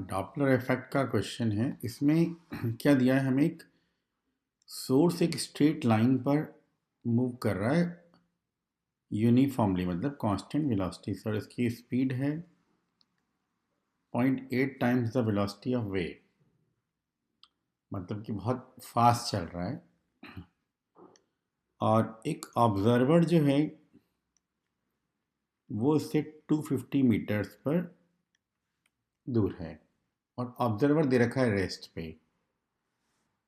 Doppler effect का question है। इसमें क्या दिया है, हमें एक सोर्स एक स्ट्रेट लाइन पर मूव कर रहा है यूनिफॉर्मली, मतलब कांस्टेंट वेलोसिटी से, और इसकी स्पीड है 0.8 times the velocity of wave, मतलब कि बहुत फास्ट चल रहा है। और एक ऑब्जर्वर जो है वो इससे 250 मीटर्स पर दूर है, और ऑब्जर्वर दे रखा है रेस्ट पे।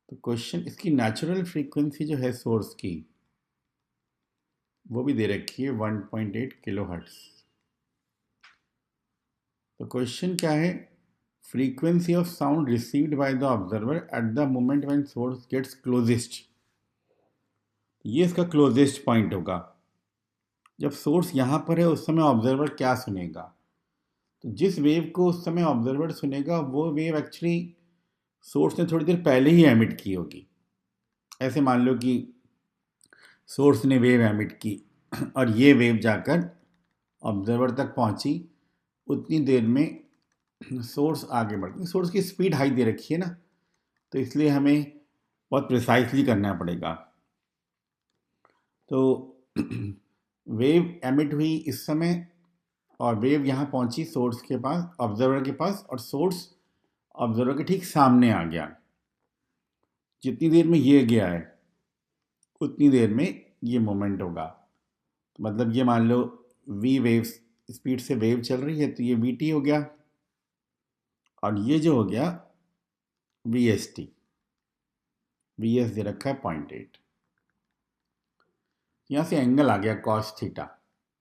तो क्वेश्चन, इसकी नेचुरल फ्रीक्वेंसी जो है सोर्स की वो भी दे रखी है 1.8 किलो हर्ट्ज। तो क्वेश्चन क्या है, frequency of sound received by the observer at the moment when source gets closest. ये इसका क्लोजेस्ट पॉइंट होगा। जब सोर्स यहाँ पर है उस समय ऑब्जर्वर क्या सुनेगा, तो जिस वेव को उस समय ऑब्जर्वर सुनेगा वो वेव एक्चुअली सोर्स ने थोड़ी देर पहले ही एमिट की होगी। ऐसे मान लो कि सोर्स ने वेव एमिट की और ये वेव जाकर ऑब्जर्वर तक पहुंची, उतनी देर में सोर्स आगे बढ़ गई। सोर्स की स्पीड हाई दे रखी है ना, तो इसलिए हमें बहुत प्रिसाइसली करना पड़ेगा। तो वेव एमिट हुई इस समय, और वेव यहाँ पहुंची सोर्स के पास, ऑब्जर्वर के पास, और सोर्स ऑब्जर्वर के ठीक सामने आ गया। जितनी देर में ये गया है उतनी देर में ये मोमेंट होगा। तो मतलब ये मान लो v वेव स्पीड से वेव चल रही है, तो ये vt हो गया, और ये जो हो गया vst। vs दे रखा है 0.8। यहाँ से एंगल आ गया cos theta,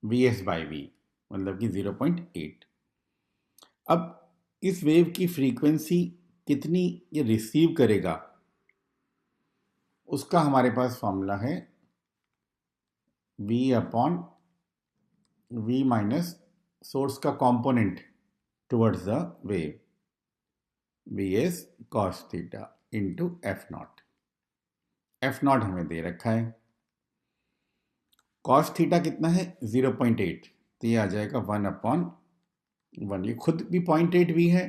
vs by v, मतलब कि 0.8। अब इस वेव की फ्रीक्वेंसी कितनी ये रिसीव करेगा, उसका हमारे पास फॉर्मूला है v upon v minus source का component towards the wave, vs cos theta into F naught. F naught हमें दे रखा है, cos थीटा कितना है 0.8, तो ये आ जाएगा 1/1। ये खुद भी 0.8 भी है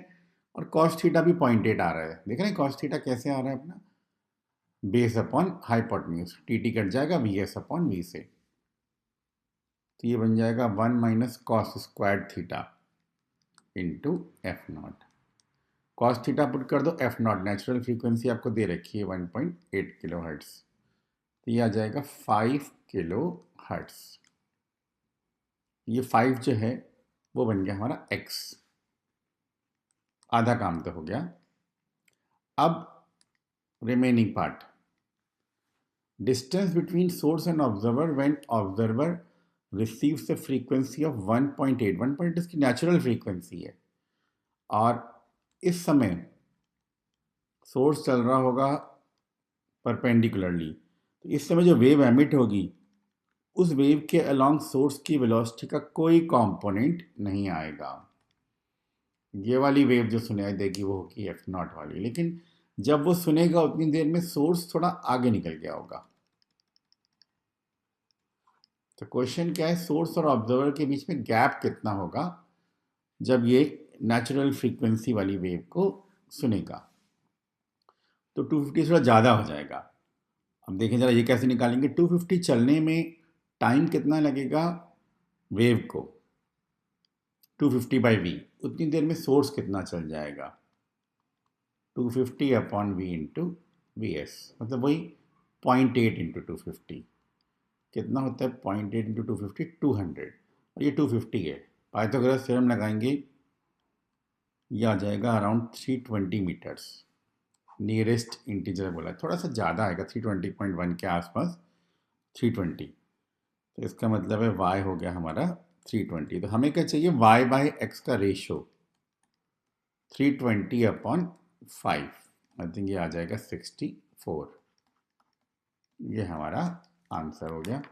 और cos थीटा भी 0.8 आ रहा है। देख रहे हैं cos थीटा कैसे आ रहा है अपना, base upon hypotenuse, T cut जाएगा vs अपॉन v से, तो ये बन जाएगा 1 minus cos square theta into F not. Cos theta put कर दो, एफ नॉट नेचुरल फ्रीक्वेंसी आपको दे रखी है 1.8 किलो हर्ट्स, तो ये आ जाएगा 5 किलो हर्ट्स। ये 5 जो है वो बन गया हमारा x। आधा काम तो हो गया। अब remaining part, distance between source and observer when observer receives the frequency of 1.8। 1.8 इसकी नेचुरल फ्रीक्वेंसी है, और इस समय सोर्स चल रहा होगा परपेंडिकुलरली, तो इस समय जो वेव एमिट होगी उस वेव के अलोंग सोर्स की वेलोसिटी का कोई कंपोनेंट नहीं आएगा। ये वाली वेव जो सुनाई देगी वो होगी एफ नॉट वाली, लेकिन जब वो सुनेगा उतनी देर में सोर्स थोड़ा आगे निकल गया होगा। तो क्वेश्चन क्या है, सोर्स और ऑब्जर्वर के बीच में गैप कितना होगा जब ये नेचुरल फ्रीक्वेंसी वाली वेव को सुनेगा। तो 250 थोड़ा ज़्यादा हो जाएगा। अब देखें जरा ये कैसे निकालेंगे। 250 चलने में टाइम कितना लगेगा वेव को, 250 बाई वी, उतनी देर में सोर्स कितना चल जाएगा, 250 upon V into V S, मतलब वही 0.8 इंटू 250 कितना होता है, 0.8 इंटू 250 200, और ये 250 है। पाइथागोरस थ्योरम लगाएंगे, ये आ जाएगा अराउंड 320 मीटर्स। नियरेस्ट इंटीजर बोला है, थोड़ा सा ज़्यादा आएगा 320.1 के आसपास, 320। तो इसका मतलब है y हो गया हमारा 320। तो हमें क्या चाहिए, y बाई एक्स का रेशो 320 अपॉन 5, आई थिंक ये आ जाएगा 64। ये हमारा आंसर हो गया।